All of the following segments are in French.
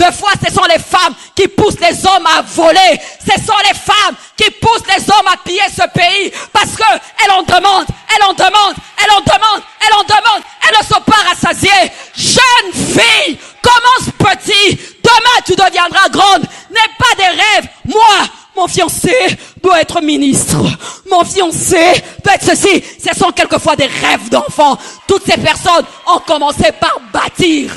Des fois, ce sont les femmes qui poussent les hommes à voler. Ce sont les femmes qui poussent les hommes à piller ce pays. Parce que elles en demandent, elles en demandent, elles en demandent, elles en demandent. Elles ne sont pas rassasiées. Jeune fille, commence petit. Demain, tu deviendras grande. N'aie pas des rêves. Moi, mon fiancé doit être ministre. Mon fiancé doit être ceci. Ce sont quelquefois des rêves d'enfants. Toutes ces personnes ont commencé par bâtir.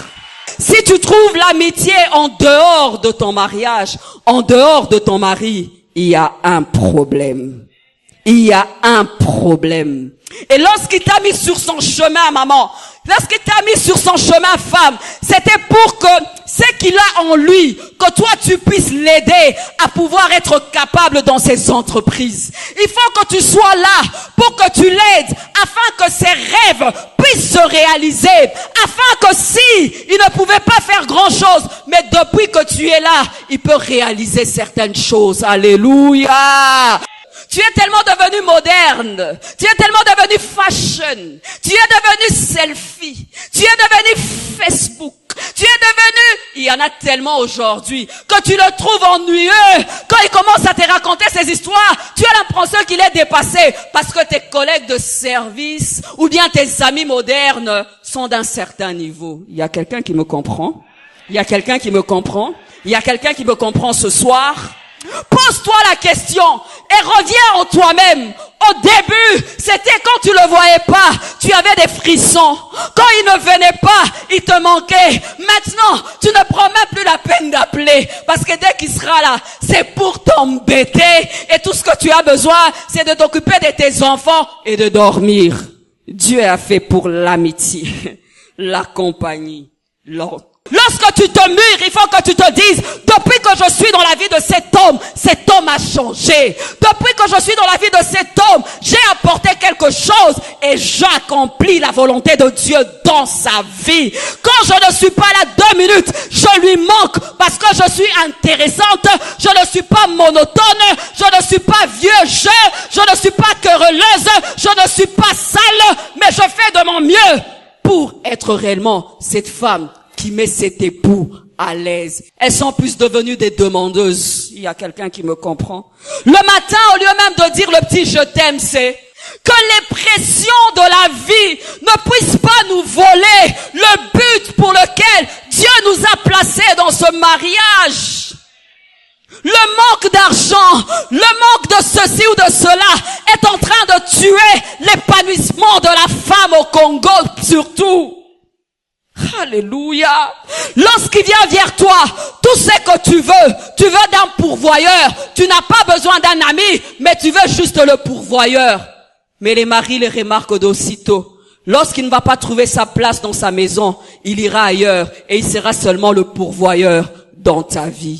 Si tu trouves l'amitié en dehors de ton mariage, en dehors de ton mari, il y a un problème. Il y a un problème. Et lorsqu'il t'a mis sur son chemin, maman, lorsqu'il t'a mis sur son chemin, femme, c'était pour que ce qu'il a en lui, que toi tu puisses l'aider à pouvoir être capable dans ses entreprises. Il faut que tu sois là pour que tu l'aides afin que ses rêves puissent se réaliser, afin que si il ne pouvait pas faire grand chose, mais depuis que tu es là, il peut réaliser certaines choses. Alléluia. Tu es tellement devenu moderne. Tu es tellement devenu fashion. Tu es devenu selfie. Tu es devenu Facebook. Tu es devenu... Il y en a tellement aujourd'hui que tu le trouves ennuyeux. Quand il commence à te raconter ses histoires, tu as l'impression qu'il est dépassé parce que tes collègues de service ou bien tes amis modernes sont d'un certain niveau. Il y a quelqu'un qui me comprend? Il y a quelqu'un qui me comprend? Il y a quelqu'un qui me comprend ce soir? Pose-toi la question et reviens en toi-même. Au début, c'était quand tu le voyais pas, tu avais des frissons. Quand il ne venait pas, il te manquait. Maintenant, tu ne prends même plus la peine d'appeler parce que dès qu'il sera là, c'est pour t'embêter et tout ce que tu as besoin, c'est de t'occuper de tes enfants et de dormir. Dieu a fait pour l'amitié, la compagnie, l'ordre. Lorsque tu te mûres, il faut que tu te dises, depuis que je suis dans la vie de cet homme a changé. Depuis que je suis dans la vie de cet homme, j'ai apporté quelque chose et j'accomplis la volonté de Dieu dans sa vie. Quand je ne suis pas là 2 minutes, je lui manque parce que je suis intéressante, je ne suis pas monotone, je ne suis pas vieux jeu, je ne suis pas querelleuse, je ne suis pas sale, mais je fais de mon mieux pour être réellement cette femme qui met cet époux à l'aise. Elles sont plus devenues des demandeuses. Il y a quelqu'un qui me comprend. Le matin, au lieu même de dire le petit je t'aime, c'est que les pressions de la vie ne puissent pas nous voler le but pour lequel Dieu nous a placés dans ce mariage. Le manque d'argent, le manque de ceci ou de cela est en train de tuer l'épanouissement de la femme au Congo surtout. Alléluia. Lorsqu'il vient vers toi, tout ce que tu veux d'un pourvoyeur. Tu n'as pas besoin d'un ami, mais tu veux juste le pourvoyeur. Mais les maris les remarquent d'aussitôt. Lorsqu'il ne va pas trouver sa place dans sa maison, il ira ailleurs et il sera seulement le pourvoyeur dans ta vie.